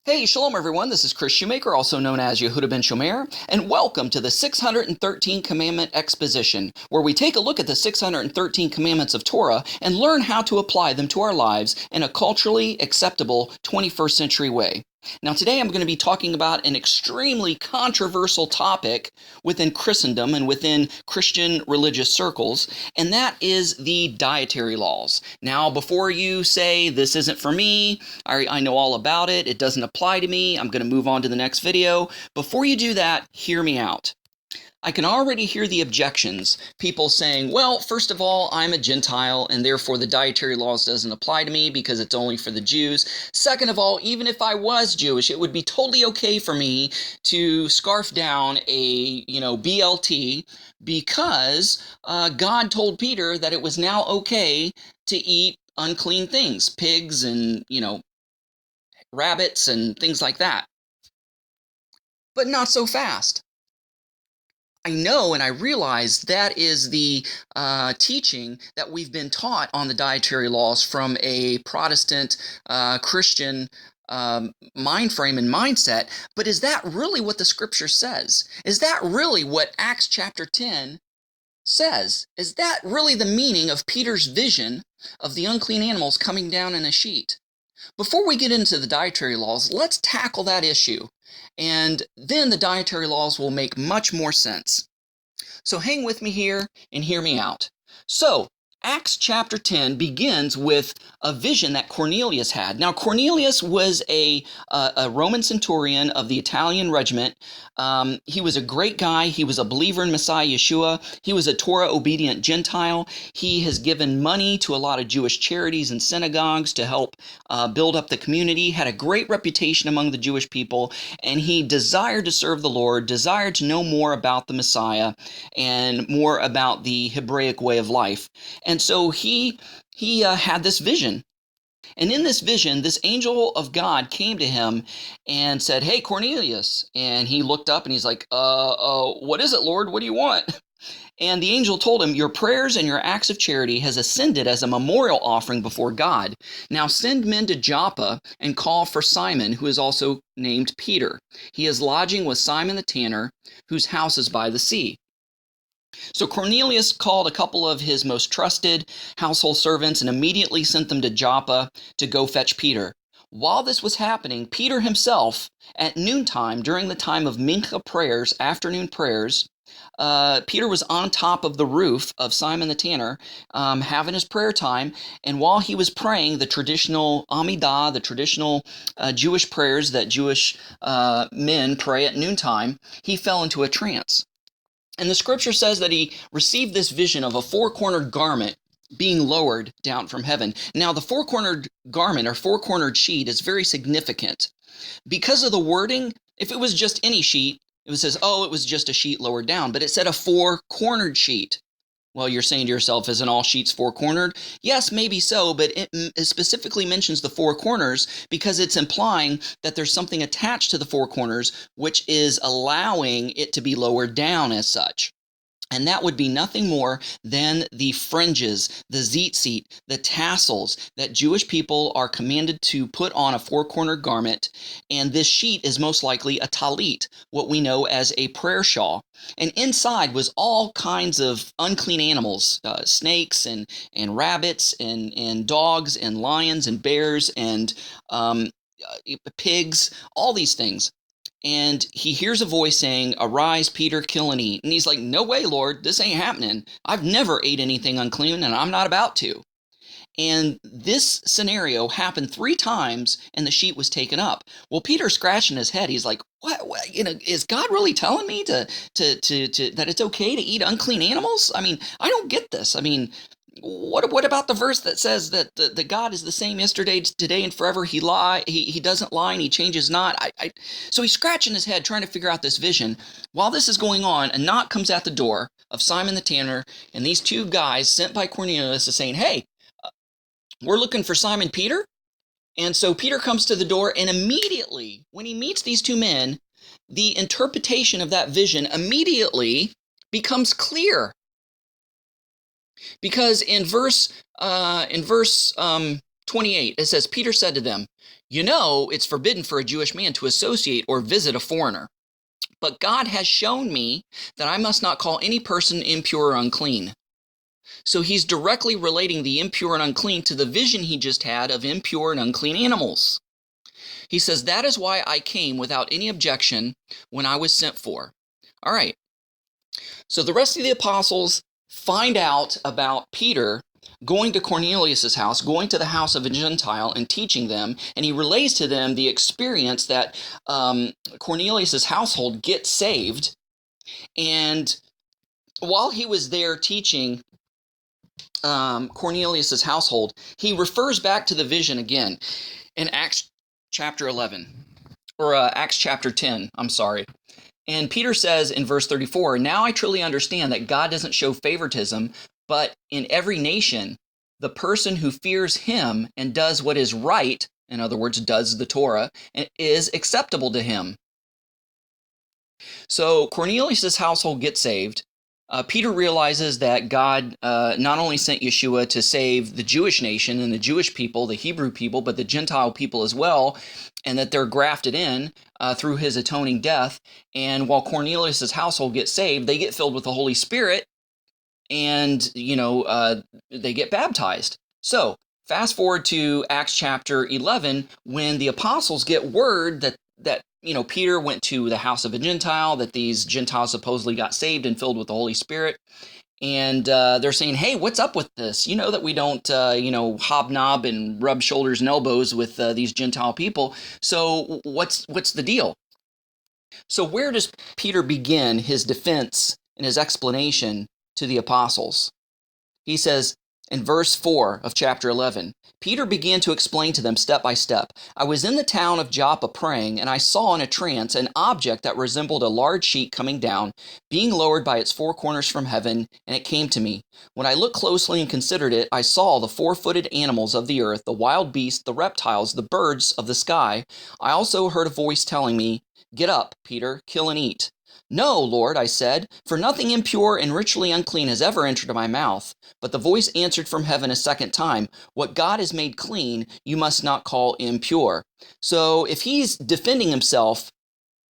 Hey, shalom everyone, this is Kris Shoemaker, also known as Yehudah ben Shomeyr, and welcome to the 613 Commandment Exposition, where we take a look at the 613 commandments of Torah and learn how to apply them to our lives in a culturally acceptable 21st century way. Now today I'm going to be talking about an extremely controversial topic within Christendom and within Christian religious circles, and that is the dietary laws. Now before you say, this isn't for me, I know all about it, it doesn't apply to me, I'm going to move on to the next video, before you do that, hear me out. I can already hear the objections, people saying, well, first of all, I'm a Gentile, and therefore the dietary laws doesn't apply to me because it's only for the Jews. Second of all, even if I was Jewish, it would be totally okay for me to scarf down a, BLT because God told Peter that it was now okay to eat unclean things, pigs and, rabbits and things like that. But not so fast. I know and I realize that is the teaching that we've been taught on the dietary laws from a Protestant Christian mind frame and mindset, but is that really what the scripture says? Is that really what Acts chapter 10 says? Is that really the meaning of Peter's vision of the unclean animals coming down in a sheet? Before we get into the dietary laws, let's tackle that issue, and then the dietary laws will make much more sense. So hang with me here and hear me out. So, Acts chapter 10 begins with a vision that Cornelius had. Now, Cornelius was a Roman centurion of the Italian regiment. He was a great guy. He was a believer in Messiah Yeshua. He was a Torah-obedient Gentile. He has given money to a lot of Jewish charities and synagogues to help build up the community, had a great reputation among the Jewish people, and he desired to serve the Lord, desired to know more about the Messiah and more about the Hebraic way of life. And so he had this vision. And in this vision, this angel of God came to him and said, "Hey, Cornelius." And he looked up and he's like, what is it, Lord? What do you want? And the angel told him, "Your prayers and your acts of charity has ascended as a memorial offering before God. Now send men to Joppa and call for Simon, who is also named Peter. He is lodging with Simon the tanner, whose house is by the sea." So Cornelius called a couple of his most trusted household servants and immediately sent them to Joppa to go fetch Peter. While this was happening, Peter himself, at noontime, during the time of Mincha prayers, afternoon prayers, Peter was on top of the roof of Simon the tanner, having his prayer time, and while he was praying the traditional Amidah, the traditional Jewish prayers that Jewish men pray at noontime, he fell into a trance. And the scripture says that he received this vision of a four-cornered garment being lowered down from heaven. Now, the four-cornered garment or four-cornered sheet is very significant. Because of the wording, if it was just any sheet, it says, oh, it was just a sheet lowered down. But it said a four-cornered sheet. Well, you're saying to yourself, isn't all sheets four-cornered? Yes, maybe so, but it specifically mentions the four corners because it's implying that there's something attached to the four corners, which is allowing it to be lowered down as such. And that would be nothing more than the fringes, the tzitzit, the tassels that Jewish people are commanded to put on a four-cornered garment. And this sheet is most likely a talit, what we know as a prayer shawl. And inside was all kinds of unclean animals, snakes and rabbits and dogs and lions and bears and pigs, all these things. And he hears a voice saying, "Arise, Peter, kill and eat." And he's like, "No way, Lord, this ain't happening. I've never ate anything unclean, and I'm not about to." And this scenario happened 3 times, and the sheet was taken up. Well, Peter's scratching his head. He's like, "What? Is God really telling me to that it's okay to eat unclean animals? I mean, I don't get this. I mean, what about the verse that says that the God is the same yesterday, today, and forever? He doesn't lie, and he changes not." So he's scratching his head trying to figure out this vision. While this is going on, a knock comes at the door of Simon the tanner, and these 2 guys sent by Cornelius are saying, "Hey, we're looking for Simon Peter." And so Peter comes to the door, and immediately when he meets these 2 men, the interpretation of that vision immediately becomes clear. Because in verse 28, it says, Peter said to them, "You know, it's forbidden for a Jewish man to associate or visit a foreigner. But God has shown me that I must not call any person impure or unclean." So he's directly relating the impure and unclean to the vision he just had of impure and unclean animals. He says, "That is why I came without any objection when I was sent for." All right. So the rest of the apostles find out about Peter going to Cornelius' house, going to the house of a Gentile and teaching them, and he relays to them the experience that Cornelius' household gets saved. And while he was there teaching Cornelius' household, he refers back to the vision again in Acts chapter 11, or Acts chapter 10, I'm sorry. And Peter says in verse 34, "Now I truly understand that God doesn't show favoritism, but in every nation, the person who fears him and does what is right," in other words, does the Torah, "is acceptable to him." So Cornelius' household gets saved. Peter realizes that God not only sent Yeshua to save the Jewish nation and the Jewish people, the Hebrew people, but the Gentile people as well, and that they're grafted in through his atoning death. And while Cornelius' household gets saved, they get filled with the Holy Spirit, and they get baptized. So fast forward to Acts chapter 11, when the apostles get word that Peter went to the house of a Gentile, that these Gentiles supposedly got saved and filled with the Holy Spirit. And they're saying, "Hey, what's up with this? You know that we don't, hobnob and rub shoulders and elbows with these Gentile people. So what's the deal?" So where does Peter begin his defense and his explanation to the apostles? He says in verse 4 of chapter 11, "Peter began to explain to them step by step. I was in the town of Joppa praying, and I saw in a trance an object that resembled a large sheet coming down, being lowered by its four corners from heaven, and it came to me. When I looked closely and considered it, I saw the four-footed animals of the earth, the wild beasts, the reptiles, the birds of the sky. I also heard a voice telling me, 'Get up, Peter, kill and eat.' 'No, Lord,' I said, 'for nothing impure and ritually unclean has ever entered my mouth.' But the voice answered from heaven a second time, 'What God has made clean, you must not call impure.'" So if he's defending himself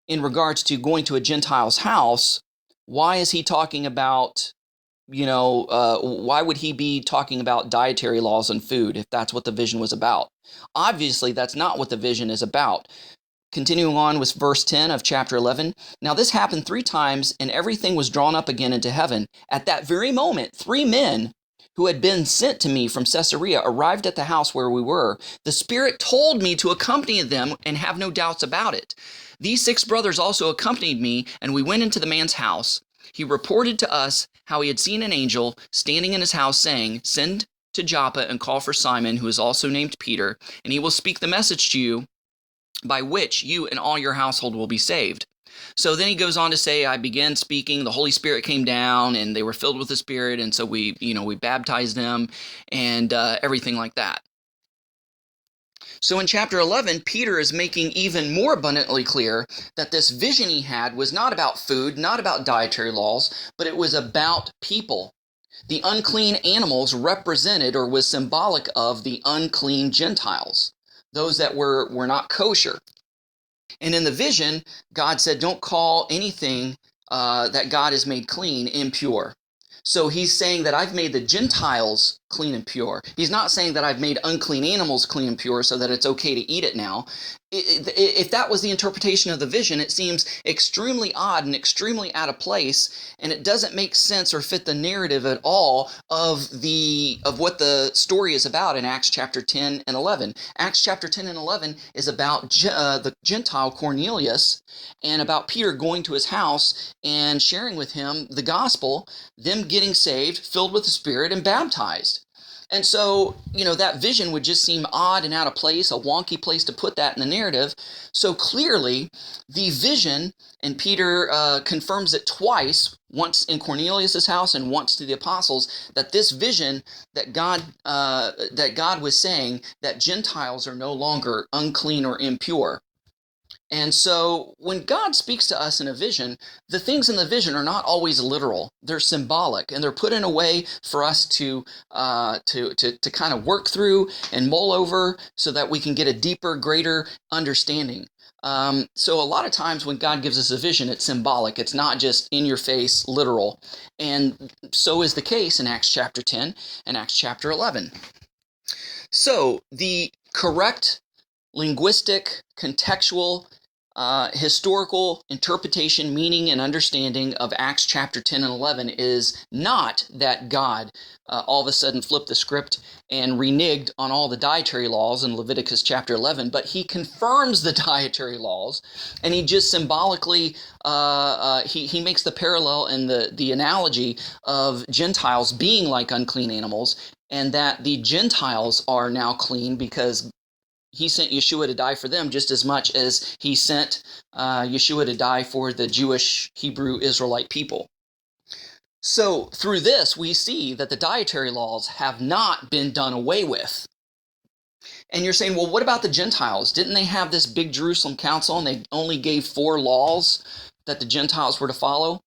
in regards to going to a Gentile's house, why is he talking about, why would he be talking about dietary laws and food if that's what the vision was about? Obviously, that's not what the vision is about. Continuing on with verse 10 of chapter 11, "Now this happened 3 times, and everything was drawn up again into heaven. At that very moment, 3 men who had been sent to me from Caesarea arrived at the house where we were. The Spirit told me to accompany them and have no doubts about it. These 6 brothers also accompanied me, and we went into the man's house. He reported to us how he had seen an angel standing in his house saying, 'Send to Joppa and call for Simon, who is also named Peter, and he will speak the message to you, by which you and all your household will be saved.' So then he goes on to say, I began speaking, the Holy Spirit came down, and they were filled with the Spirit, and so we baptized them, and everything like that." So in chapter 11, Peter is making even more abundantly clear that this vision he had was not about food, not about dietary laws, but it was about people. The unclean animals represented or was symbolic of the unclean Gentiles, those that were not kosher. And in the vision, God said, don't call anything that God has made clean impure. So he's saying that I've made the Gentiles clean and pure. He's not saying that I've made unclean animals clean and pure so that it's okay to eat it now. If that was the interpretation of the vision, it seems extremely odd and extremely out of place, and it doesn't make sense or fit the narrative at all of what the story is about in Acts chapter 10 and 11. Acts chapter 10 and 11 is about the Gentile Cornelius and about Peter going to his house and sharing with him the gospel, them getting saved, filled with the Spirit, and baptized. And so, that vision would just seem odd and out of place, a wonky place to put that in the narrative. So clearly, the vision, and Peter confirms it twice, once in Cornelius' house and once to the apostles, that this vision that God was saying that Gentiles are no longer unclean or impure. And so when God speaks to us in a vision, the things in the vision are not always literal. They're symbolic, and they're put in a way for us to kind of work through and mull over so that we can get a deeper, greater understanding. So a lot of times when God gives us a vision, it's symbolic. It's not just in your face, literal. And so is the case in Acts chapter 10 and Acts chapter 11. So the correct linguistic, contextual, historical interpretation, meaning, and understanding of Acts chapter 10 and 11 is not that God all of a sudden flipped the script and reneged on all the dietary laws in Leviticus chapter 11, but he confirms the dietary laws, and he just symbolically, he makes the parallel and the analogy of Gentiles being like unclean animals, and that the Gentiles are now clean because he sent Yeshua to die for them just as much as he sent Yeshua to die for the Jewish, Hebrew, Israelite people. So through this, we see that the dietary laws have not been done away with. And you're saying, well, what about the Gentiles? Didn't they have this big Jerusalem council and they only gave 4 laws that the Gentiles were to follow?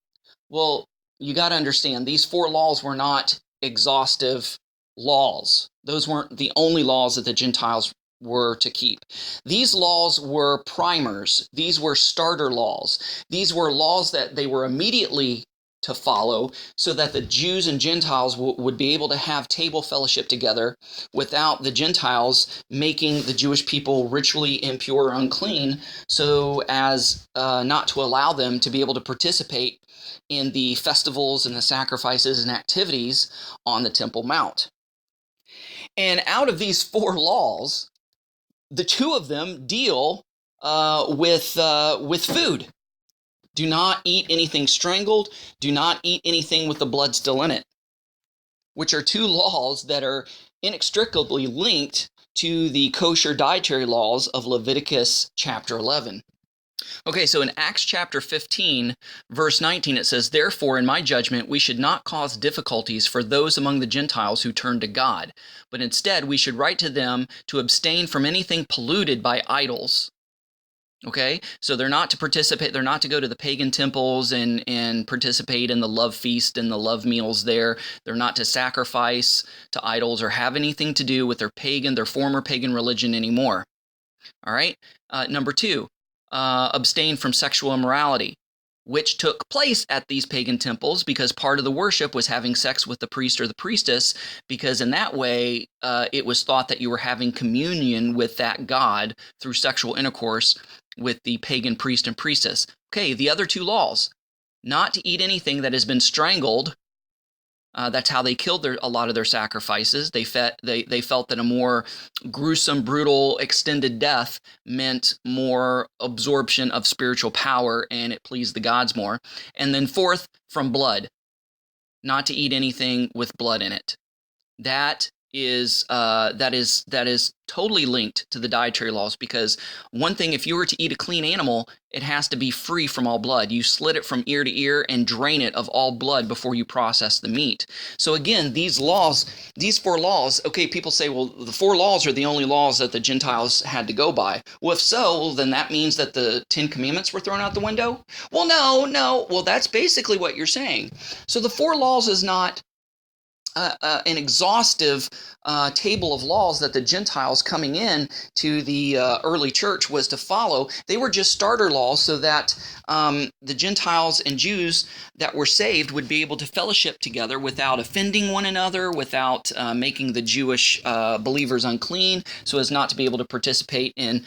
Well, you got to understand, these 4 laws were not exhaustive laws. Those weren't the only laws that the Gentiles were to keep. These laws were primers. These were starter laws. These were laws that they were immediately to follow so that the Jews and Gentiles would be able to have table fellowship together without the Gentiles making the Jewish people ritually impure or unclean, so as not to allow them to be able to participate in the festivals and the sacrifices and activities on the Temple Mount. And out of these 4 laws, the 2 of them deal with food. Do not eat anything strangled. Do not eat anything with the blood still in it, which are 2 laws that are inextricably linked to the kosher dietary laws of Leviticus chapter 11. Okay, so in Acts chapter 15, verse 19, it says, "Therefore, in my judgment, we should not cause difficulties for those among the Gentiles who turn to God, but instead we should write to them to abstain from anything polluted by idols." Okay, so they're not to participate, they're not to go to the pagan temples and participate in the love feast and the love meals there. They're not to sacrifice to idols or have anything to do with their former pagan religion anymore. All right, number 2. Abstain from sexual immorality, which took place at these pagan temples because part of the worship was having sex with the priest or the priestess, because in that way it was thought that you were having communion with that god through sexual intercourse with the pagan priest and priestess. Okay, the other 2 laws: not to eat anything that has been strangled. That's how they killed a lot of their sacrifices. They felt that a more gruesome, brutal, extended death meant more absorption of spiritual power, and it pleased the gods more. And then 4th, from blood, not to eat anything with blood in it. That is totally linked to the dietary laws, because one thing, if you were to eat a clean animal, it has to be free from all blood. You slit it from ear to ear and drain it of all blood before you process the meat. So again, these 4 laws, okay, people say, well, the 4 laws are the only laws that the Gentiles had to go by. Well, if so, then that means that the 10 Commandments were thrown out the window? Well, no. Well, that's basically what you're saying. So the 4 laws is not an exhaustive table of laws that the Gentiles coming in to the early church was to follow. They were just starter laws so that the Gentiles and Jews that were saved would be able to fellowship together without offending one another, without making the Jewish believers unclean, so as not to be able to participate in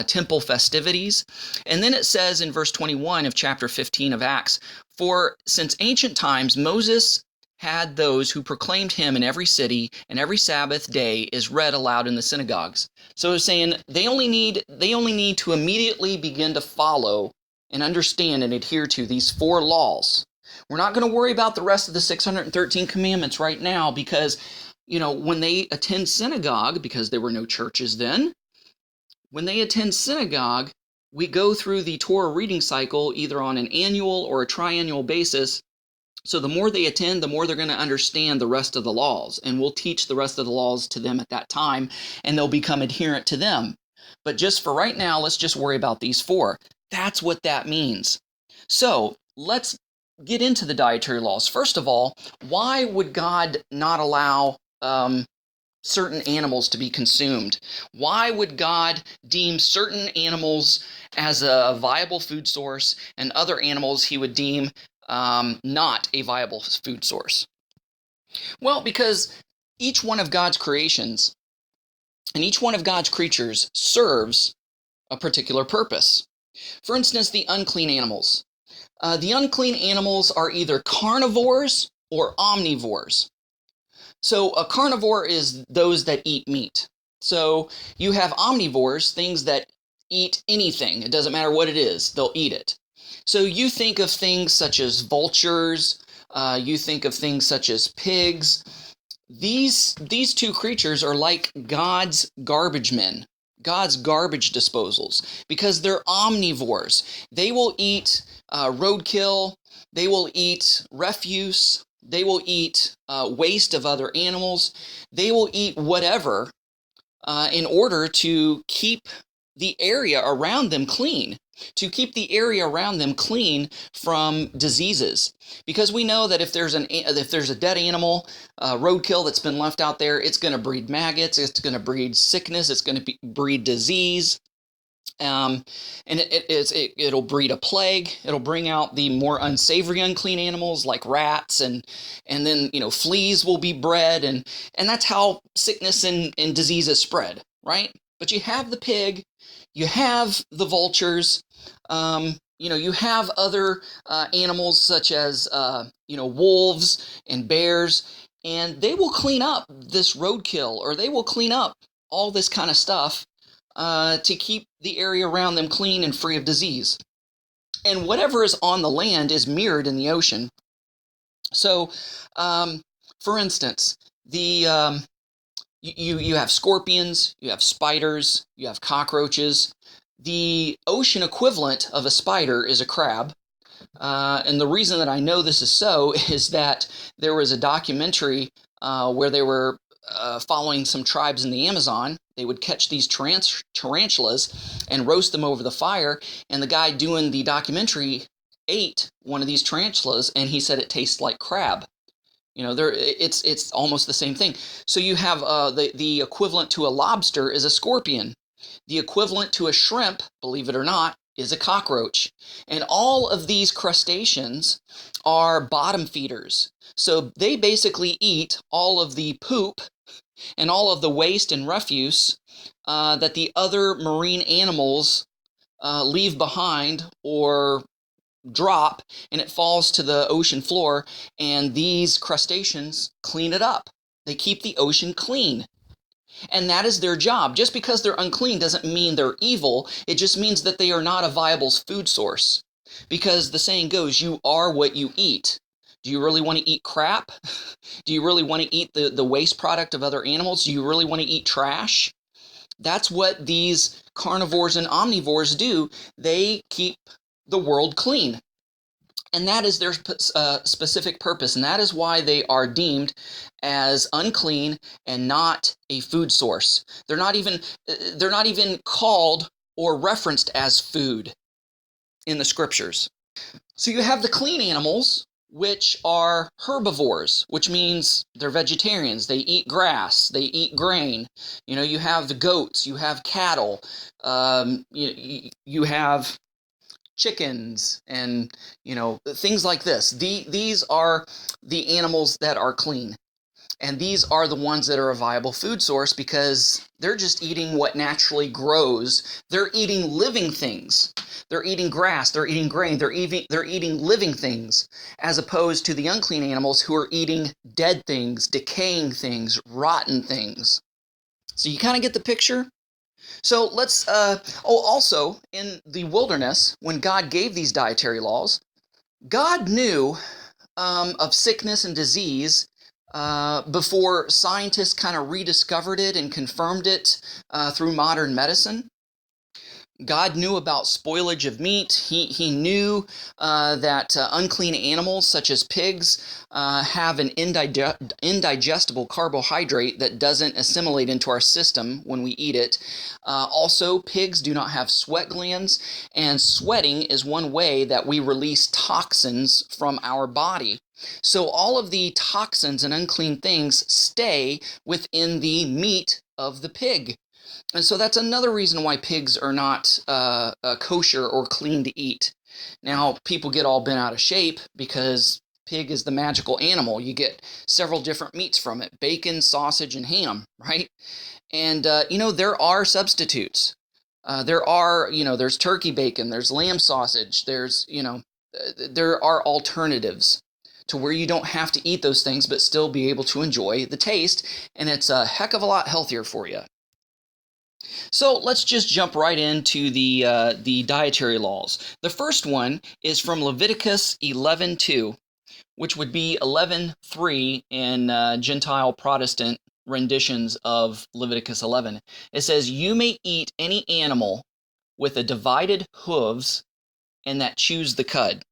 temple festivities. And then it says in verse 21 of chapter 15 of Acts, "For since ancient times Moses had those who proclaimed him in every city, and every Sabbath day is read aloud in the synagogues." So it's saying they only need to immediately begin to follow and understand and adhere to these 4 laws. We're not going to worry about the rest of the 613 commandments right now, because, when they attend synagogue, because there were no churches then, when they attend synagogue, we go through the Torah reading cycle either on an annual or a triennial basis. So the more they attend, the more they're going to understand the rest of the laws, and we'll teach the rest of the laws to them at that time, and they'll become adherent to them. But just for right now, let's just worry about these 4. That's what that means. So let's get into the dietary laws. First of all, why would God not allow certain animals to be consumed? Why would God deem certain animals as a viable food source and other animals he would deem not a viable food source? Well, because each one of God's creations and each one of God's creatures serves a particular purpose. For instance, the unclean animals. The unclean animals are either carnivores or omnivores. So a carnivore is those that eat meat. So you have omnivores, things that eat anything. It doesn't matter what it is, they'll eat it. So you think of things such as vultures, you think of things such as pigs. These 2 creatures are like God's garbage men, God's garbage disposals, because they're omnivores. They will eat roadkill, they will eat refuse, they will eat waste of other animals, they will eat whatever in order to keep the area around them clean, from diseases. Because we know that if there's a dead animal, roadkill that's been left out there, it's going to breed maggots, it's going to breed sickness, it's going to breed disease, and it'll breed a plague. It'll bring out the more unsavory, unclean animals like rats, and then fleas will be bred, and that's how sickness and diseases spread, right? But you have the pig, you have the vultures, you have other animals such as wolves and bears, and they will clean up this roadkill, or they will clean up all this kind of stuff to keep the area around them clean and free of disease. And whatever is on the land is mirrored in the ocean. So, for instance, you have scorpions, you have spiders, you have cockroaches. The ocean equivalent of a spider is a crab. And the reason that I know this is so is that there was a documentary where they were following some tribes in the Amazon. They would catch these tarantulas and roast them over the fire, and the guy doing the documentary ate one of these tarantulas, and he said it tastes like crab. It's almost the same thing. So you have the equivalent to a lobster is a scorpion. The equivalent to a shrimp, believe it or not, is a cockroach. And all of these crustaceans are bottom feeders. So they basically eat all of the poop and all of the waste and refuse that the other marine animals leave behind or drop, and it falls to the ocean floor, and these crustaceans clean it up. They keep the ocean clean. And that is their job. Just because they're unclean doesn't mean they're evil. It just means that they are not a viable food source. Because the saying goes, you are what you eat. Do you really want to eat crap? Do you really want to eat the waste product of other animals? Do you really want to eat trash? That's what these carnivores and omnivores do. They keep the world clean. And that is their specific purpose, and that is why they are deemed as unclean and not a food source. They're not even called or referenced as food in the scriptures. So you have the clean animals, which are herbivores, which means they're vegetarians. They eat grass, they eat grain. You have the goats, you have cattle, you have chickens, and things like this. These are the animals that are clean, and these are the ones that are a viable food source because they're just eating what naturally grows. They're eating living things. They're eating grass, they're eating grain, they're eating living things, as opposed to the unclean animals who are eating dead things, decaying things, rotten things. So you kind of get the picture? So let's, also in the wilderness, when God gave these dietary laws, God knew of sickness and disease before scientists kind of rediscovered it and confirmed it through modern medicine. God knew about spoilage of meat. He knew that unclean animals such as pigs have an indigestible carbohydrate that doesn't assimilate into our system when we eat it. Also, pigs do not have sweat glands, and sweating is one way that we release toxins from our body. So all of the toxins and unclean things stay within the meat of the pig. And so that's another reason why pigs are not kosher or clean to eat. Now, people get all bent out of shape because pig is the magical animal. You get several different meats from it: bacon, sausage, and ham, right? And, there are substitutes. There's turkey bacon, there's lamb sausage, there are alternatives to where you don't have to eat those things but still be able to enjoy the taste, and it's a heck of a lot healthier for you. So let's just jump right into the dietary laws. The first one is from Leviticus 11:2, which would be 11:3 in Gentile Protestant renditions of Leviticus 11. It says, "You may eat any animal with a divided hooves and that chews the cud."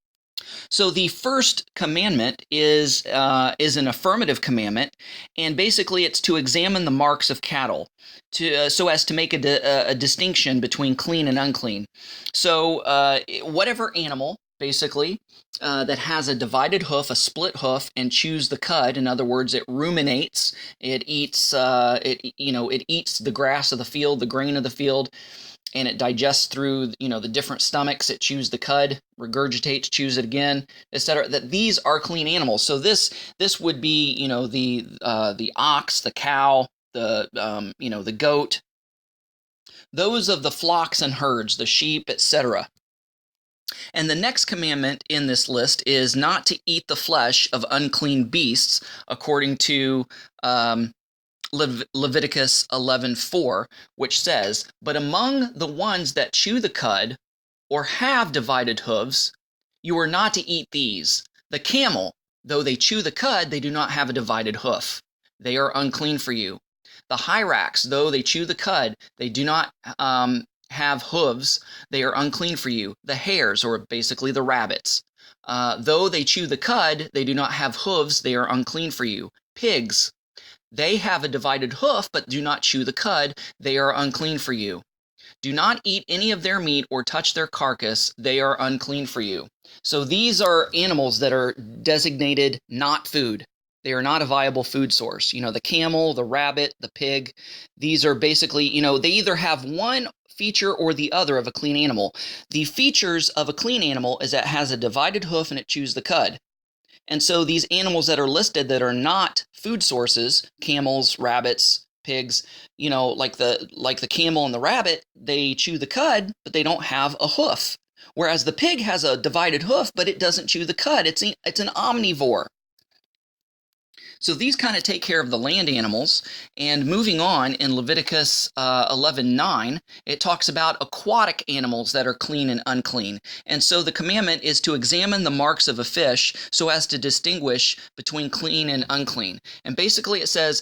So the first commandment is an affirmative commandment, and basically it's to examine the marks of cattle, so as to make a distinction between clean and unclean. So whatever animal, basically, that has a divided hoof, a split hoof, and chews the cud. In other words, it ruminates. It eats. It eats the grass of the field, the grain of the field, and it digests through, the different stomachs. It chews the cud, regurgitates, chews it again, etc. That these are clean animals. So this would be, the ox, the cow, the goat, those of the flocks and herds, the sheep, etc. And the next commandment in this list is not to eat the flesh of unclean beasts, according to Leviticus 11:4, which says, "But among the ones that chew the cud or have divided hooves, you are not to eat these. The camel, though they chew the cud, they do not have a divided hoof. They are unclean for you. The hyrax, though they chew the cud, they do not have hooves. They are unclean for you. The hares, or basically the rabbits, though they chew the cud, they do not have hooves. They are unclean for you. Pigs, they have a divided hoof, but do not chew the cud. They are unclean for you. Do not eat any of their meat or touch their carcass. They are unclean for you." So these are animals that are designated not food. They are not a viable food source. The camel, the rabbit, the pig, these are basically, they either have one feature or the other of a clean animal. The features of a clean animal is that it has a divided hoof and it chews the cud. And so these animals that are listed that are not food sources, camels, rabbits, pigs, like the camel and the rabbit, they chew the cud, but they don't have a hoof. Whereas the pig has a divided hoof, but it doesn't chew the cud. It's an omnivore. So these kind of take care of the land animals. And moving on, in Leviticus 11:9, it talks about aquatic animals that are clean and unclean. And so the commandment is to examine the marks of a fish so as to distinguish between clean and unclean. And basically it says,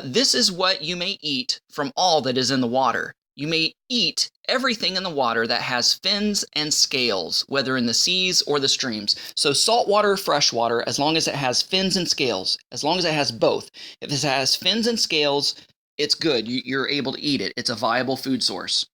this is what you may eat from all that is in the water. You may eat everything in the water that has fins and scales, whether in the seas or the streams. So saltwater, freshwater, as long as it has fins and scales, as long as it has both. If it has fins and scales, it's good. You're able to eat it. It's a viable food source.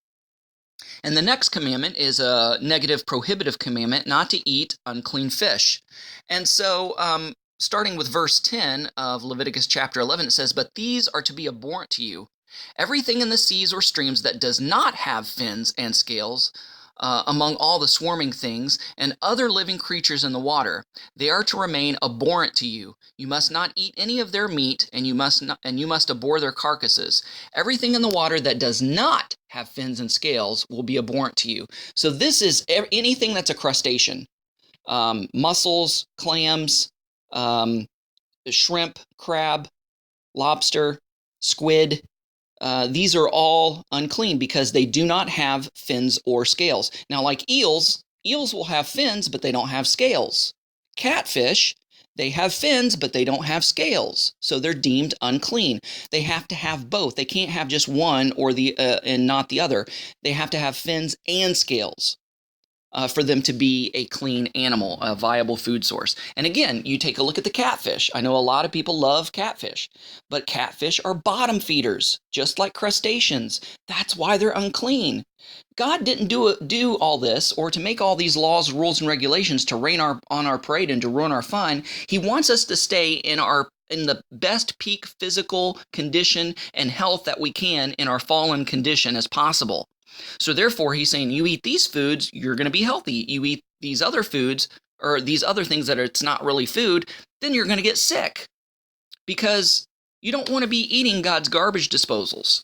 And the next commandment is a negative prohibitive commandment, not to eat unclean fish. And so, starting with verse 10 of Leviticus chapter 11, it says, "But these are to be abhorrent to you. Everything in the seas or streams that does not have fins and scales, among all the swarming things and other living creatures in the water, they are to remain abhorrent to you. You must not eat any of their meat, and you must abhor their carcasses. Everything in the water that does not have fins and scales will be abhorrent to you." So this is anything that's a crustacean, mussels, clams, shrimp, crab, lobster, squid. These are all unclean because they do not have fins or scales. Now, like eels will have fins, but they don't have scales. Catfish, They have fins, but they don't have scales, so they're deemed unclean. They have to have both. They can't have just one or and not the other. They have to have fins and scales for them to be a clean animal, a viable food source. And again, you take a look at the catfish. I know a lot of people love catfish, but catfish are bottom feeders, just like crustaceans. That's why they're unclean. God didn't do all this or to make all these laws, rules, and regulations to rain on our parade and to ruin our fun. He wants us to stay in the best peak physical condition and health that we can in our fallen condition as possible. So therefore, he's saying, you eat these foods, you're going to be healthy. You eat these other foods or these other things that it's not really food, then you're going to get sick because you don't want to be eating God's garbage disposals.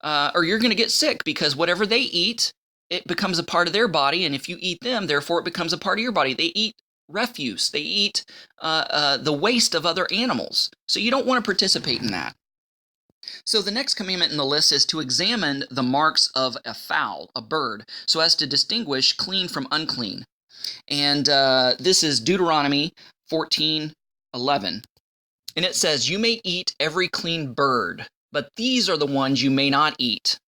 Or you're going to get sick because whatever they eat, it becomes a part of their body. And if you eat them, therefore it becomes a part of your body. They eat refuse. They eat the waste of other animals. So you don't want to participate in that. So the next commandment in the list is to examine the marks of a fowl, a bird, so as to distinguish clean from unclean. And this is Deuteronomy 14:11. And it says, you may eat every clean bird, but these are the ones you may not eat: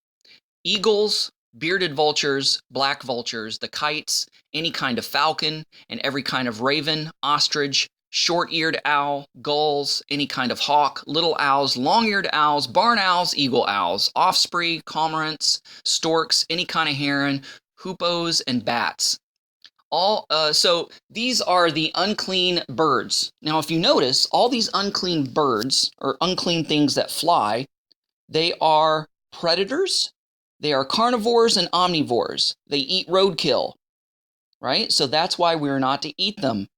eagles, bearded vultures, black vultures, the kites, any kind of falcon, and every kind of raven, ostrich, short-eared owl, gulls, any kind of hawk, little owls, long-eared owls, barn owls, eagle owls, osprey, cormorants, storks, any kind of heron, hoopoes, and bats. So these are the unclean birds. Now, if you notice, all these unclean birds, or unclean things that fly, they are predators, they are carnivores and omnivores. They eat roadkill, right? So that's why we're not to eat them.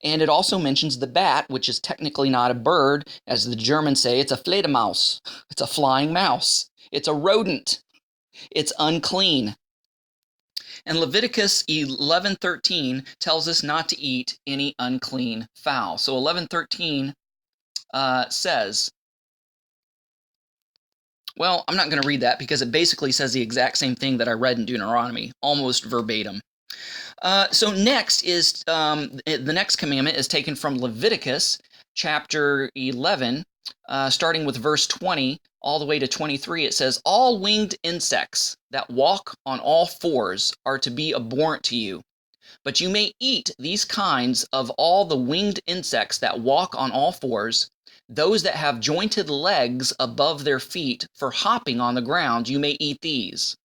And it also mentions the bat, which is technically not a bird. As the Germans say, it's a Fledermaus. It's a flying mouse. It's a rodent. It's unclean. And Leviticus 11:13 tells us not to eat any unclean fowl. So 11:13 says, well, I'm not going to read that because it basically says the exact same thing that I read in Deuteronomy, almost verbatim. So next is, the next commandment is taken from Leviticus chapter 11, starting with verse 20 all the way to 23. It says, all winged insects that walk on all fours are to be abhorrent to you. But you may eat these kinds of all the winged insects that walk on all fours, those that have jointed legs above their feet for hopping on the ground, you may eat these.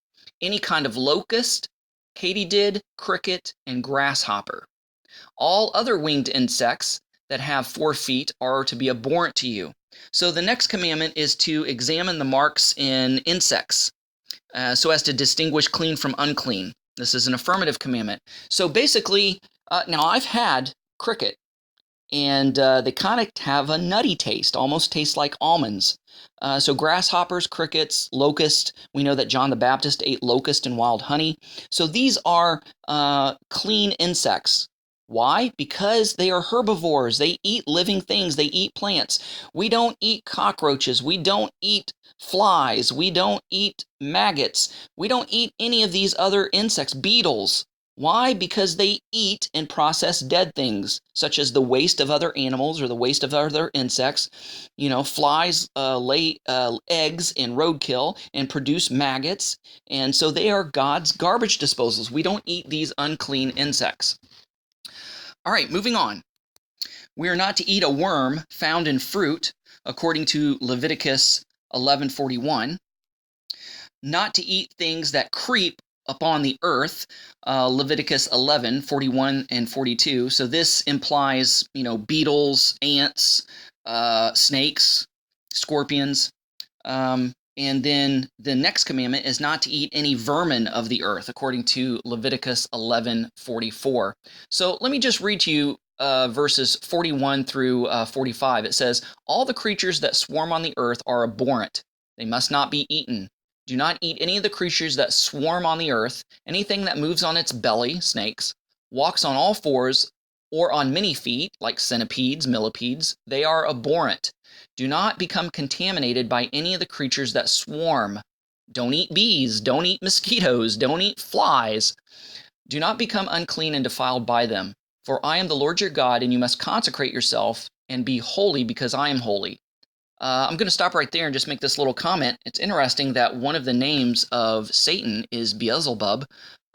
Any kind of locust, katydid, cricket, and grasshopper. All other winged insects that have 4 feet are to be abhorrent to you. So the next commandment is to examine the marks in insects so as to distinguish clean from unclean. This is an affirmative commandment. So basically, now I've had cricket, and they kind of have a nutty taste, almost taste like almonds. So grasshoppers, crickets, locust. We know that John the Baptist ate locust and wild honey. So these are clean insects. Why? Because they are herbivores. They eat living things. They eat plants. We don't eat cockroaches. We don't eat flies. We don't eat maggots. We don't eat any of these other insects, beetles. Why? Because they eat and process dead things, such as the waste of other animals or the waste of other insects. You know, flies lay eggs in roadkill and produce maggots, and so they are God's garbage disposals. We don't eat these unclean insects. All right, moving on. We are not to eat a worm found in fruit, according to Leviticus 11:41. Not to eat things that creep upon the earth, Leviticus 11:41 and 42. So this implies, beetles, ants, snakes, scorpions. And then the next commandment is not to eat any vermin of the earth, according to Leviticus 11:44. So let me just read to you verses 41 through 45. It says, all the creatures that swarm on the earth are abhorrent. They must not be eaten. Do not eat any of the creatures that swarm on the earth, anything that moves on its belly, snakes, walks on all fours, or on many feet, like centipedes, millipedes. They are abhorrent. Do not become contaminated by any of the creatures that swarm. Don't eat bees. Don't eat mosquitoes. Don't eat flies. Do not become unclean and defiled by them. For I am the Lord your God, and you must consecrate yourself and be holy because I am holy. I'm going to stop right there and just make this little comment. It's interesting that one of the names of Satan is Beelzebub,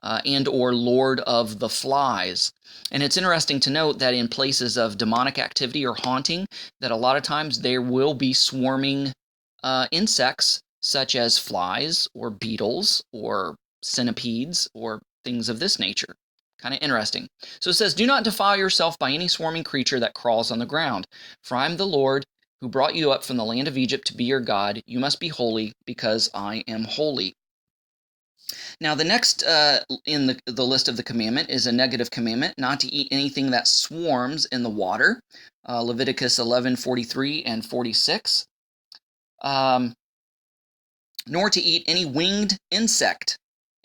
and or Lord of the Flies. And it's interesting to note that in places of demonic activity or haunting, that a lot of times there will be swarming insects such as flies or beetles or centipedes or things of this nature. Kind of interesting. So it says, do not defile yourself by any swarming creature that crawls on the ground. For I am the Lord who brought you up from the land of Egypt to be your God. You must be holy because I am holy. Now, the next in the list of the commandment is a negative commandment, not to eat anything that swarms in the water. Leviticus 11:43 and 46. Nor to eat any winged insect.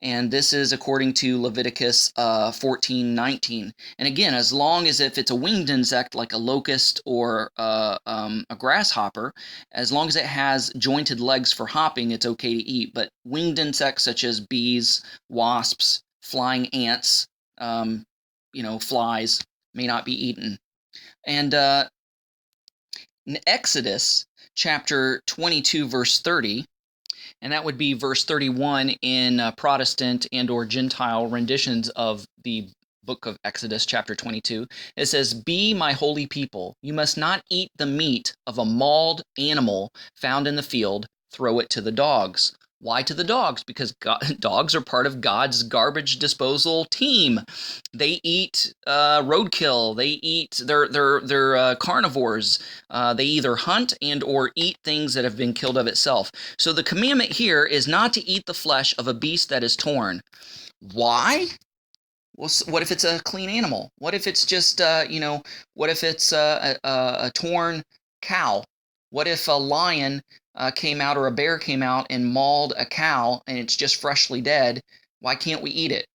And this is according to Leviticus 14:19. And again, as long as if it's a winged insect like a locust or a grasshopper, as long as it has jointed legs for hopping, it's okay to eat. But winged insects such as bees, wasps, flying ants, flies may not be eaten. And in Exodus chapter 22, verse 30, and that would be verse 31 in Protestant and or Gentile renditions of the book of Exodus, chapter 22. It says, be my holy people. You must not eat the meat of a mauled animal found in the field. Throw it to the dogs. Why to the dogs? Because dogs are part of God's garbage disposal team. They eat roadkill. They eat. They're carnivores. They either hunt and or eat things that have been killed of itself. So the commandment here is not to eat the flesh of a beast that is torn. Why? Well, what if it's a clean animal? What if it's just what if it's a torn cow? What if a lion came out or a bear came out and mauled a cow and it's just freshly dead? Why can't we eat it?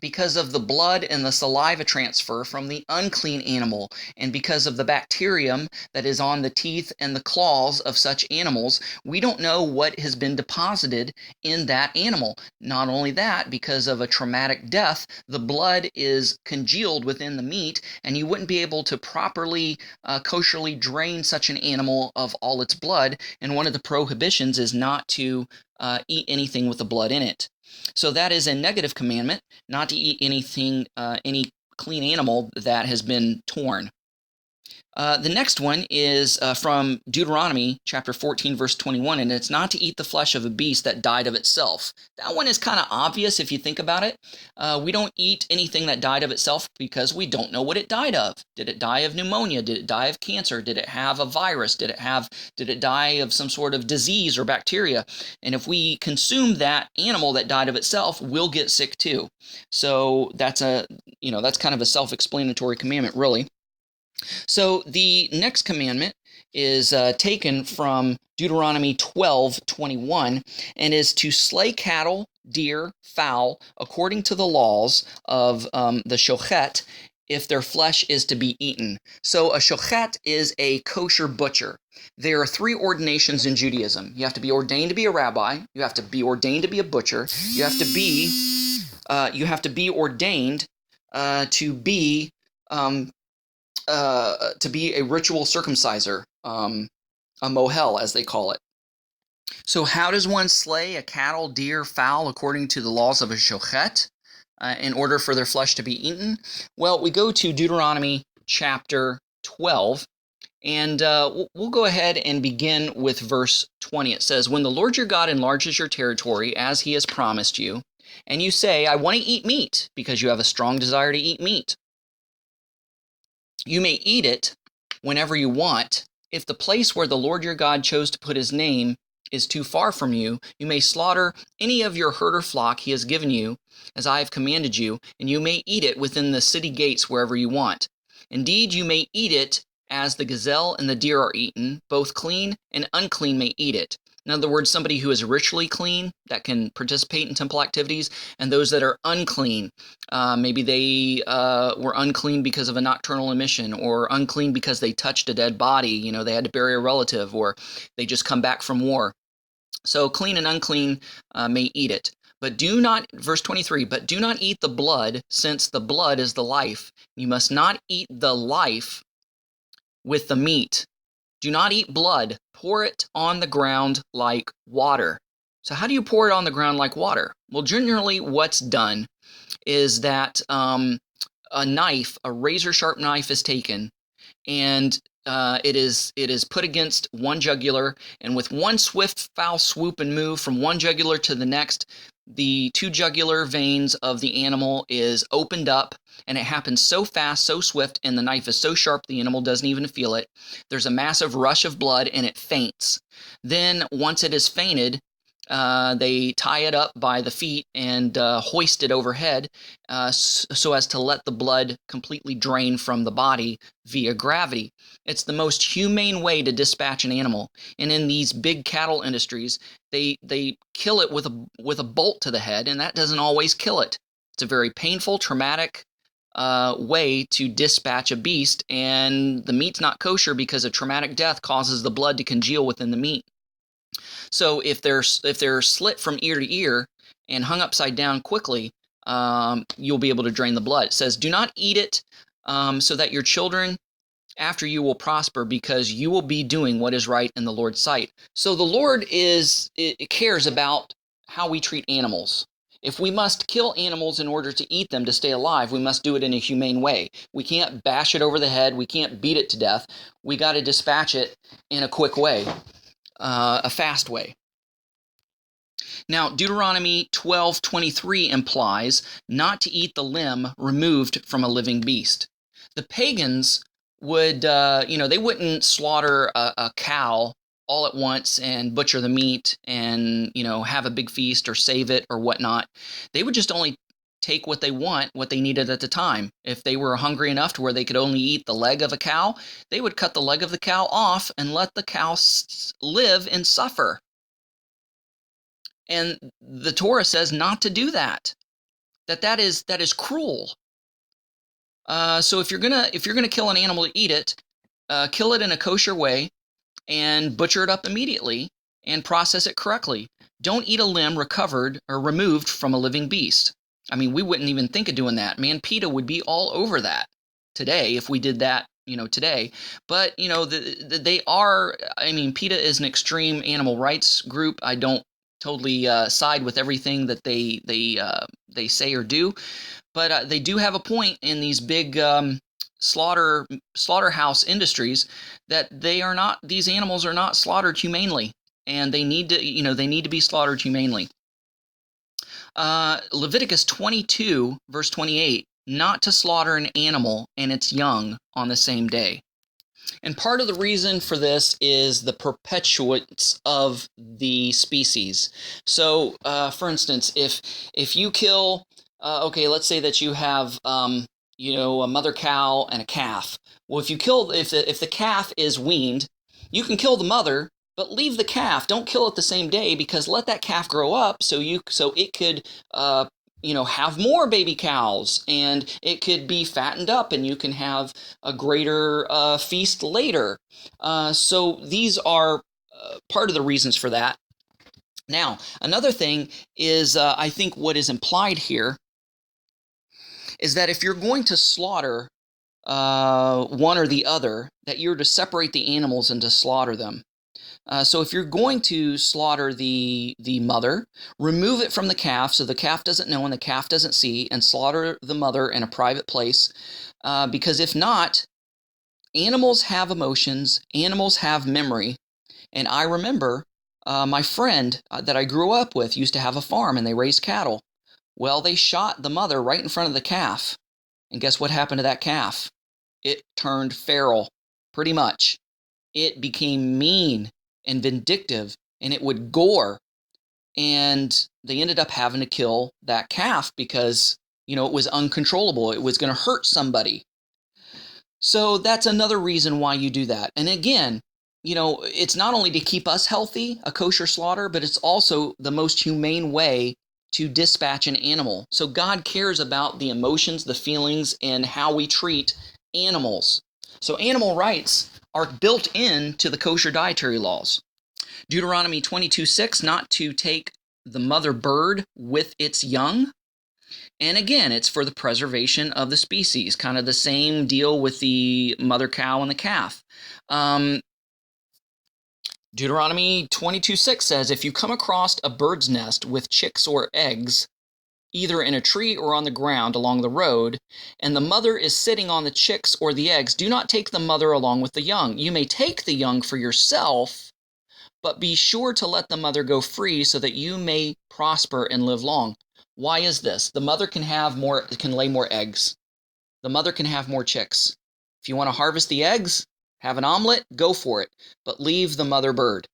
Because of the blood and the saliva transfer from the unclean animal, and because of the bacterium that is on the teeth and the claws of such animals, we don't know what has been deposited in that animal. Not only that, because of a traumatic death, the blood is congealed within the meat, and you wouldn't be able to properly, kosherly drain such an animal of all its blood, and one of the prohibitions is not to eat anything with the blood in it. So that is a negative commandment, not to eat anything, any clean animal that has been torn. The next one is from Deuteronomy chapter 14, verse 21, and it's not to eat the flesh of a beast that died of itself. That one is kind of obvious if you think about it. We don't eat anything that died of itself because we don't know what it died of. Did it die of pneumonia? Did it die of cancer? Did it have a virus? Did it die of some sort of disease or bacteria? And if we consume that animal that died of itself, we'll get sick too. So that's kind of a self-explanatory commandment, really. So the next commandment is taken from Deuteronomy 12:21 and is to slay cattle, deer, fowl, according to the laws of the shochet, if their flesh is to be eaten. So a shochet is a kosher butcher. There are 3 ordinations in Judaism. You have to be ordained to be a rabbi. You have to be ordained to be a butcher. You have to be ordained to be a ritual circumciser, a mohel, as they call it. So how does one slay a cattle, deer, fowl, according to the laws of a shochet, in order for their flesh to be eaten? Well, we go to Deuteronomy chapter 12, and we'll go ahead and begin with verse 20. It says, when the Lord your God enlarges your territory, as he has promised you, and you say, I want to eat meat, because you have a strong desire to eat meat, you may eat it whenever you want. If the place where the Lord your God chose to put his name is too far from you, you may slaughter any of your herd or flock he has given you, as I have commanded you, and you may eat it within the city gates wherever you want. Indeed, you may eat it as the gazelle and the deer are eaten. Both clean and unclean may eat it. In other words, somebody who is ritually clean that can participate in temple activities, and those that are unclean. Maybe they were unclean because of a nocturnal emission, or unclean because they touched a dead body. They had to bury a relative, or they just come back from war. So clean and unclean may eat it. But do not, verse 23, but do not eat the blood, since the blood is the life. You must not eat the life with the meat. Do not eat blood. Pour it on the ground like water. So how do you pour it on the ground like water? Well, generally what's done is that a knife, a razor-sharp knife is taken, and it is put against one jugular, and with one swift foul swoop and move from one jugular to the next, the two jugular veins of the animal is opened up, and it happens so fast, so swift, and the knife is so sharp the animal doesn't even feel it. There's a massive rush of blood, and it faints. Then, once it has fainted, they tie it up by the feet and hoist it overhead so as to let the blood completely drain from the body via gravity. It's the most humane way to dispatch an animal. And in these big cattle industries, they kill it with a bolt to the head, and that doesn't always kill it. It's a very painful, traumatic way to dispatch a beast, and the meat's not kosher because a traumatic death causes the blood to congeal within the meat. So if they're slit from ear to ear and hung upside down quickly, you'll be able to drain the blood. It says, do not eat it so that your children after you will prosper, because you will be doing what is right in the Lord's sight. So the Lord cares about how we treat animals. If we must kill animals in order to eat them to stay alive, we must do it in a humane way. We can't bash it over the head. We can't beat it to death. We got to dispatch it in a quick way. A fast way. Now, Deuteronomy 12:23 implies not to eat the limb removed from a living beast. The pagans would, they wouldn't slaughter a cow all at once and butcher the meat and, have a big feast or save it or whatnot. They would just only take what they want, what they needed at the time. If they were hungry enough to where they could only eat the leg of a cow, they would cut the leg of the cow off and let the cow live and suffer. And the Torah says not to do that. That is cruel. So if you're gonna kill an animal to eat it, kill it in a kosher way and butcher it up immediately and process it correctly. Don't eat a limb recovered or removed from a living beast. I mean, we wouldn't even think of doing that. Man, PETA would be all over that today if we did that, today. But, they are, PETA is an extreme animal rights group. I don't totally side with everything that they say or do. But they do have a point in these big slaughterhouse industries that these animals are not slaughtered humanely. And they need to be slaughtered humanely. Leviticus 22, verse 28, not to slaughter an animal and its young on the same day. And part of the reason for this is the perpetuance of the species. So, for instance, if you kill, let's say that you have, a mother cow and a calf. Well, if the calf is weaned, you can kill the mother, but leave the calf. Don't kill it the same day, because let that calf grow up so it could have more baby cows, and it could be fattened up, and you can have a greater feast later. So these are part of the reasons for that. Now, another thing is, I think what is implied here is that if you're going to slaughter one or the other, that you're to separate the animals and to slaughter them. So if you're going to slaughter the mother, remove it from the calf so the calf doesn't know and the calf doesn't see, and slaughter the mother in a private place. Because if not, animals have emotions, animals have memory. And I remember my friend that I grew up with used to have a farm, and they raised cattle. Well, they shot the mother right in front of the calf. And guess what happened to that calf? It turned feral, pretty much. It became mean and vindictive, and it would gore. And they ended up having to kill that calf because, it was uncontrollable. It was going to hurt somebody. So that's another reason why you do that. And again, it's not only to keep us healthy, a kosher slaughter, but it's also the most humane way to dispatch an animal. So God cares about the emotions, the feelings, and how we treat animals. So animal rights are built into the kosher dietary laws. Deuteronomy 22:6, not to take the mother bird with its young. And again, it's for the preservation of the species, kind of the same deal with the mother cow and the calf. Deuteronomy 22:6 says, if you come across a bird's nest with chicks or eggs, either in a tree or on the ground along the road, and the mother is sitting on the chicks or the eggs, do not take the mother along with the young. You may take the young for yourself, but be sure to let the mother go free so that you may prosper and live long. Why is this? The mother can lay more eggs. The mother can have more chicks. If you want to harvest the eggs, have an omelet, go for it, but leave the mother bird.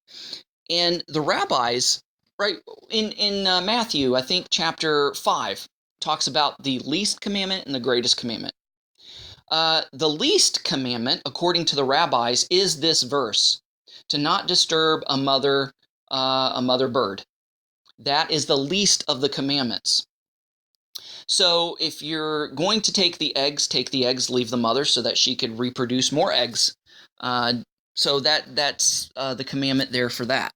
And the rabbis, right, in Matthew, I think chapter 5, talks about the least commandment and the greatest commandment. The least commandment, according to the rabbis, is this verse, to not disturb a mother bird. That is the least of the commandments. So if you're going to take the eggs, leave the mother so that she could reproduce more eggs. So that's the commandment there for that.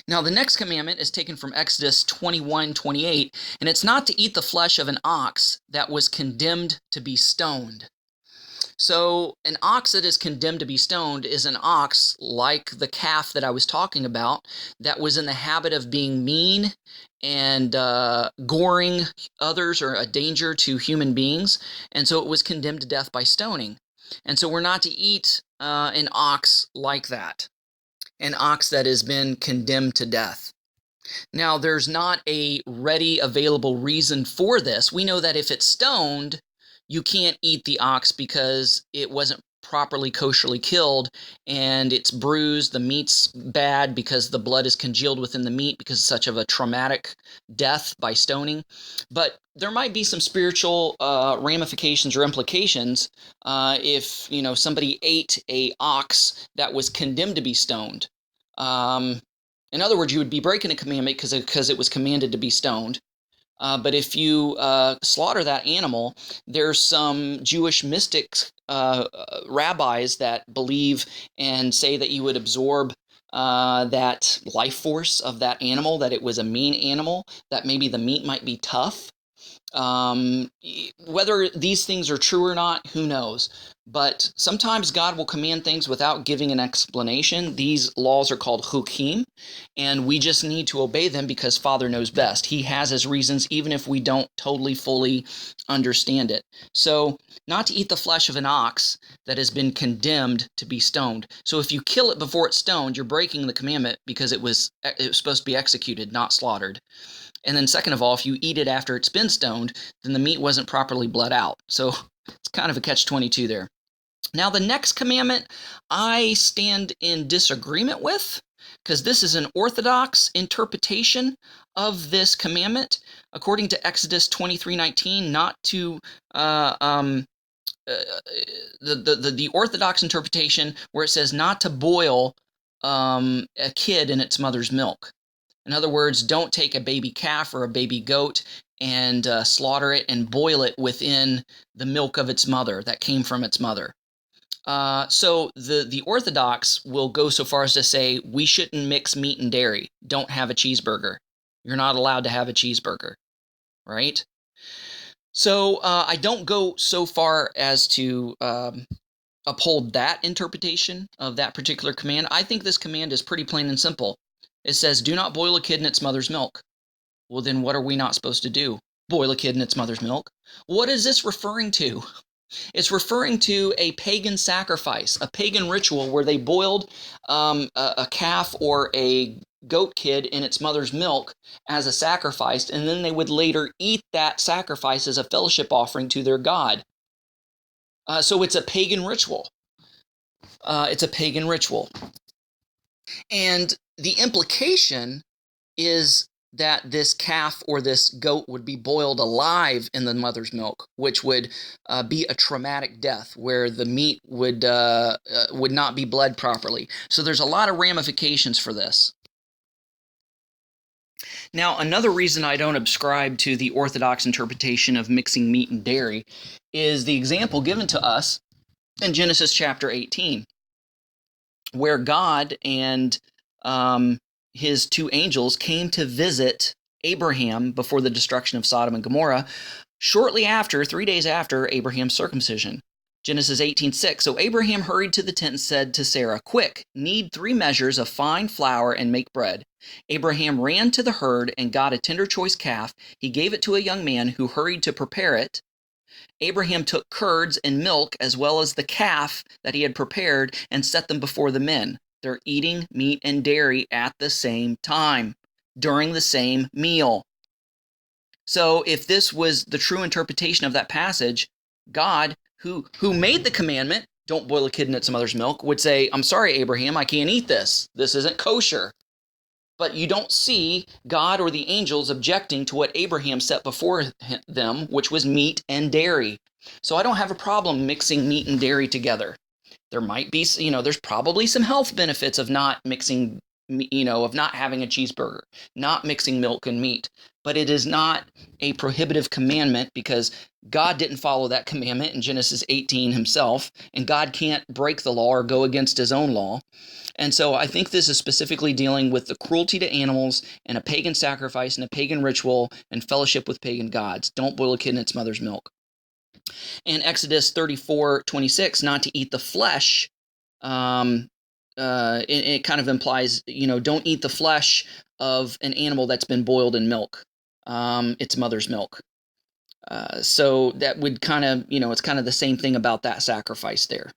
Now the next commandment is taken from Exodus 21:28, and it's not to eat the flesh of an ox that was condemned to be stoned. So an ox that is condemned to be stoned is an ox like the calf that I was talking about that was in the habit of being mean and goring others or a danger to human beings, and so it was condemned to death by stoning. And so we're not to eat an ox like that, an ox that has been condemned to death. Now, there's not a ready available reason for this. We know that if it's stoned, you can't eat the ox because it wasn't properly kosherly killed and it's bruised, the meat's bad because the blood is congealed within the meat because it's such of a traumatic death by stoning. But there might be some spiritual ramifications or implications if somebody ate a ox that was condemned to be stoned. In other words, you would be breaking a commandment because it was commanded to be stoned. But if you slaughter that animal, there's some Jewish mystics, rabbis that believe and say that you would absorb that life force of that animal, that it was a mean animal, that maybe the meat might be tough. Whether these things are true or not, who knows? But sometimes God will command things without giving an explanation. These laws are called chukim, and we just need to obey them because Father knows best. He has his reasons, even if we don't totally, fully understand it. So, not to eat the flesh of an ox that has been condemned to be stoned. So if you kill it before it's stoned, you're breaking the commandment because it was supposed to be executed, not slaughtered. And then second of all, if you eat it after it's been stoned, then the meat wasn't properly bled out. So it's kind of a catch-22 there. Now the next commandment I stand in disagreement with because this is an orthodox interpretation of this commandment. According to Exodus 23:19, not to the orthodox interpretation where it says not to boil a kid in its mother's milk. In other words, don't take a baby calf or a baby goat and slaughter it and boil it within the milk of its mother that came from its mother. So the Orthodox will go so far as to say we shouldn't mix meat and dairy. Don't have a cheeseburger. You're not allowed to have a cheeseburger, right? So I don't go so far as to uphold that interpretation of that particular command. I think this command is pretty plain and simple. It says, do not boil a kid in its mother's milk. Well, then what are we not supposed to do? Boil a kid in its mother's milk? What is this referring to? It's referring to a pagan sacrifice, a pagan ritual where they boiled a calf or a goat kid in its mother's milk as a sacrifice, and then they would later eat that sacrifice as a fellowship offering to their god. So it's a pagan ritual. It's a pagan ritual. And the implication is that this calf or this goat would be boiled alive in the mother's milk, which would be a traumatic death where the meat would not be bled properly. So there's a lot of ramifications for this. Now, another reason I don't subscribe to the Orthodox interpretation of mixing meat and dairy is the example given to us in Genesis chapter 18, where God and his two angels came to visit Abraham before the destruction of Sodom and Gomorrah, shortly after, 3 days after Abraham's circumcision. Genesis 18:6. So Abraham hurried to the tent and said to Sarah, "Quick, knead 3 measures of fine flour and make bread." Abraham ran to the herd and got a tender choice calf. He gave it to a young man who hurried to prepare it. Abraham took curds and milk as well as the calf that he had prepared and set them before the men. They're eating meat and dairy at the same time, during the same meal. So if this was the true interpretation of that passage, God, who made the commandment, don't boil a kid in its mother's milk, would say, I'm sorry, Abraham, I can't eat this. This isn't kosher. But you don't see God or the angels objecting to what Abraham set before them, which was meat and dairy. So I don't have a problem mixing meat and dairy together. There might be, there's probably some health benefits of not mixing, of not having a cheeseburger, not mixing milk and meat. But it is not a prohibitive commandment because God didn't follow that commandment in Genesis 18 himself, and God can't break the law or go against his own law. And so I think this is specifically dealing with the cruelty to animals and a pagan sacrifice and a pagan ritual and fellowship with pagan gods. Don't boil a kid in its mother's milk. And Exodus 34:26, not to eat the flesh, it kind of implies, don't eat the flesh of an animal that's been boiled in milk, its mother's milk. So that would kind of, it's kind of the same thing about that sacrifice there.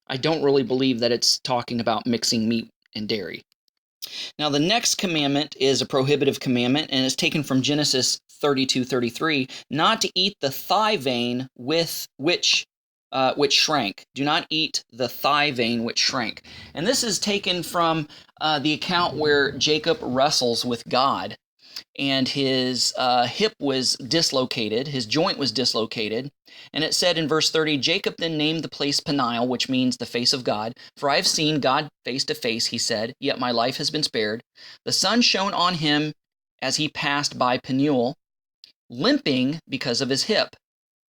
I don't really believe that it's talking about mixing meat and dairy. Now, the next commandment is a prohibitive commandment, and it's taken from Genesis 32:33, not to eat the thigh vein with which shrank. Do not eat the thigh vein which shrank. And this is taken from the account where Jacob wrestles with God, and his hip was dislocated, his joint was dislocated. And it said in verse 30, Jacob then named the place Peniel, which means the face of God. For I have seen God face to face, he said, yet my life has been spared. The sun shone on him as he passed by Peniel, limping because of his hip.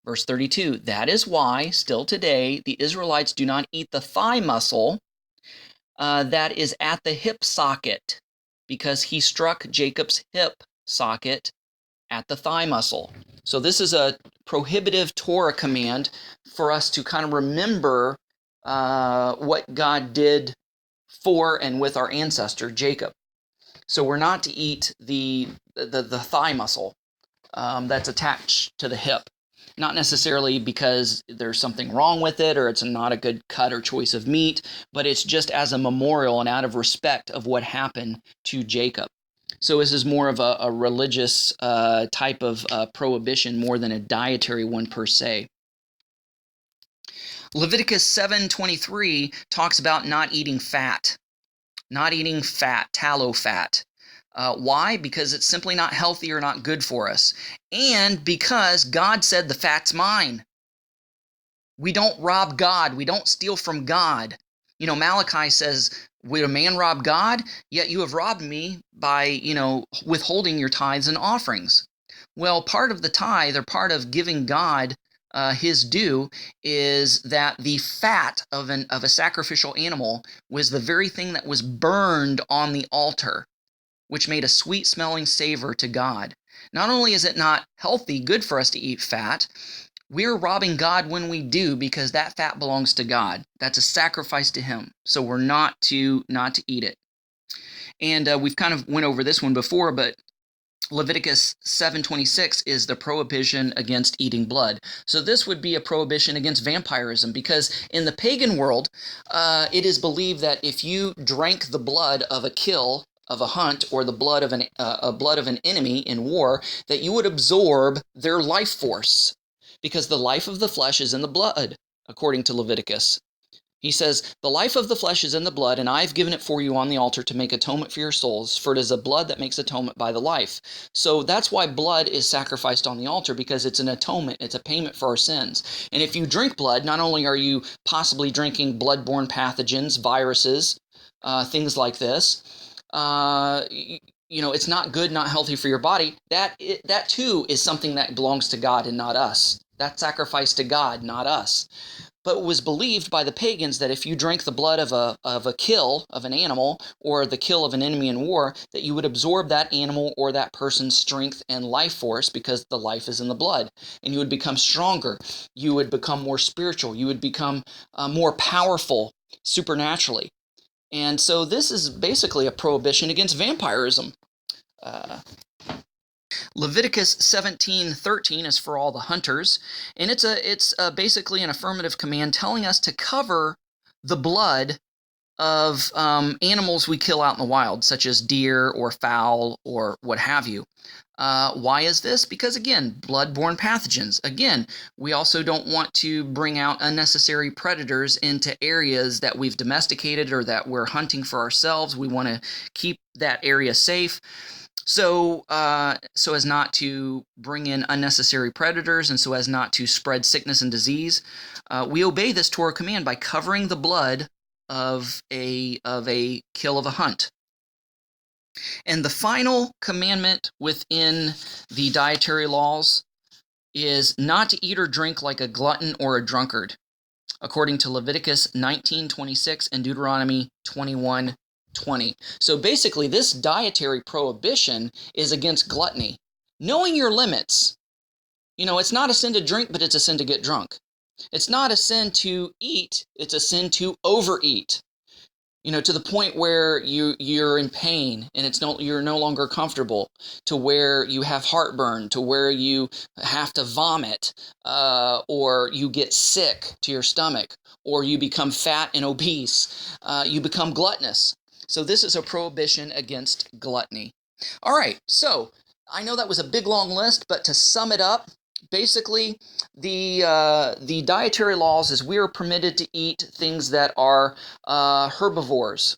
Verse 32, that is why, still today, the Israelites do not eat the thigh muscle that is at the hip socket, because he struck Jacob's hip socket at the thigh muscle. So this is a prohibitive Torah command for us to kind of remember what God did for and with our ancestor, Jacob. So we're not to eat the thigh muscle that's attached to the hip. Not necessarily because there's something wrong with it or it's not a good cut or choice of meat, but it's just as a memorial and out of respect of what happened to Jacob. So this is more of a religious type of prohibition more than a dietary one per se. Leviticus 7:23 talks about not eating fat. Not eating fat, tallow fat. Why? Because it's simply not healthy or not good for us. And because God said the fat's mine. We don't rob God. We don't steal from God. Malachi says, would a man rob God? Yet you have robbed me by, withholding your tithes and offerings. Well, part of the tithe or part of giving God his due is that the fat of a sacrificial animal was the very thing that was burned on the altar, which made a sweet-smelling savor to God. Not only is it not healthy, good for us to eat fat, we're robbing God when we do because that fat belongs to God. That's a sacrifice to him. So we're not to eat it. And we've kind of went over this one before, but Leviticus 7:26 is the prohibition against eating blood. So this would be a prohibition against vampirism because in the pagan world, it is believed that if you drank the blood of a kill, of a hunt, or the blood of an enemy in war, that you would absorb their life force, because the life of the flesh is in the blood, according to Leviticus. He says, the life of the flesh is in the blood, and I have given it for you on the altar to make atonement for your souls, for it is the blood that makes atonement by the life. So that's why blood is sacrificed on the altar, because it's an atonement, it's a payment for our sins. And if you drink blood, not only are you possibly drinking blood-borne pathogens, viruses, things like this, it's not good, not healthy for your body. That too is something that belongs to God and not us. That's sacrifice to God, not us. But it was believed by the pagans that if you drank the blood of a kill of an animal or the kill of an enemy in war, that you would absorb that animal or that person's strength and life force because the life is in the blood. And you would become stronger. You would become more spiritual. You would become more powerful supernaturally. And so this is basically a prohibition against vampirism. Leviticus 17:13 is for all the hunters, and it's basically an affirmative command telling us to cover the blood of animals we kill out in the wild, such as deer or fowl or what have you. Why is this? Because, again, blood-borne pathogens. Again, we also don't want to bring out unnecessary predators into areas that we've domesticated or that we're hunting for ourselves. We want to keep that area safe. So as not to bring in unnecessary predators and so as not to spread sickness and disease, we obey this Torah command by covering the blood of a kill of a hunt. And the final commandment within the dietary laws is not to eat or drink like a glutton or a drunkard, according to Leviticus 19:26 and Deuteronomy 21:20. So basically, this dietary prohibition is against gluttony. Knowing your limits. It's not a sin to drink, but it's a sin to get drunk. It's not a sin to eat, it's a sin to overeat. To the point where you're in pain and you're no longer comfortable, to where you have heartburn, to where you have to vomit, or you get sick to your stomach, or you become fat and obese, you become gluttonous. So this is a prohibition against gluttony. All right, so I know that was a big long list, but to sum it up, basically, the dietary laws is we are permitted to eat things that are herbivores.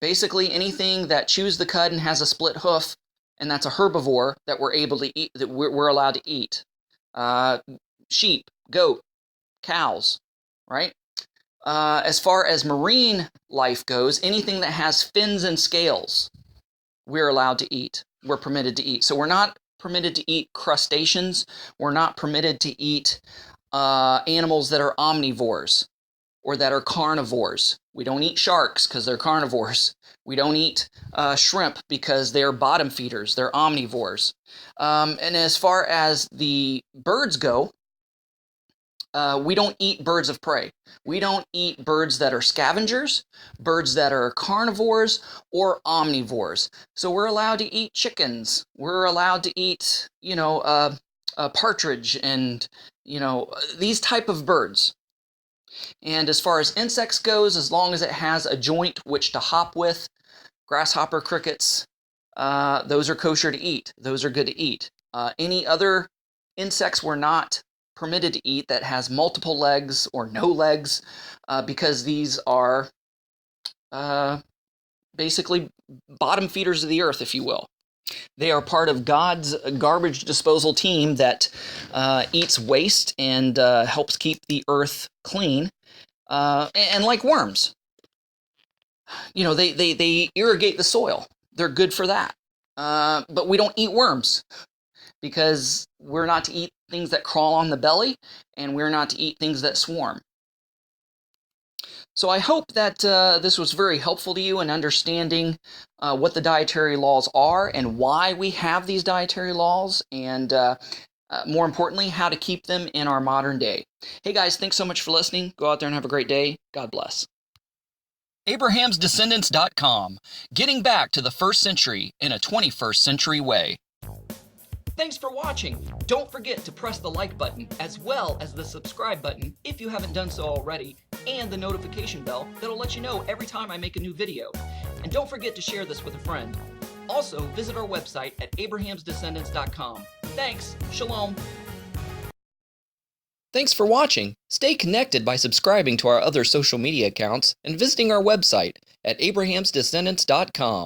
Basically, anything that chews the cud and has a split hoof, and that's a herbivore that we're able to eat, that we're allowed to eat. Sheep, goat, cows, right? As far as marine life goes, anything that has fins and scales, we're allowed to eat. We're permitted to eat. So we're not permitted to eat crustaceans. We're not permitted to eat animals that are omnivores or that are carnivores. We don't eat sharks because they're carnivores. We don't eat shrimp because they're bottom feeders. They're omnivores. And as far as the birds go, we don't eat birds of prey. We don't eat birds that are scavengers, birds that are carnivores, or omnivores. So we're allowed to eat chickens. We're allowed to eat, a partridge and, these type of birds. And as far as insects goes, as long as it has a joint which to hop with, grasshopper, crickets, those are kosher to eat. Those are good to eat. Any other insects we're not permitted to eat that has multiple legs or no legs, because these are basically bottom feeders of the earth, if you will. They are part of God's garbage disposal team that eats waste and helps keep the earth clean. And like worms, they irrigate the soil. They're good for that. But we don't eat worms because we're not to eat things that crawl on the belly, and we're not to eat things that swarm. So I hope that this was very helpful to you in understanding what the dietary laws are and why we have these dietary laws, and more importantly, how to keep them in our modern day. Hey guys, thanks so much for listening. Go out there and have a great day. God bless. AbrahamsDescendants.com, getting back to the first century in a 21st century way. Thanks for watching. Don't forget to press the like button as well as the subscribe button if you haven't done so already, and the notification bell that'll let you know every time I make a new video. And don't forget to share this with a friend. Also, visit our website at AbrahamsDescendants.com. Thanks. Shalom. Thanks for watching. Stay connected by subscribing to our other social media accounts and visiting our website at AbrahamsDescendants.com.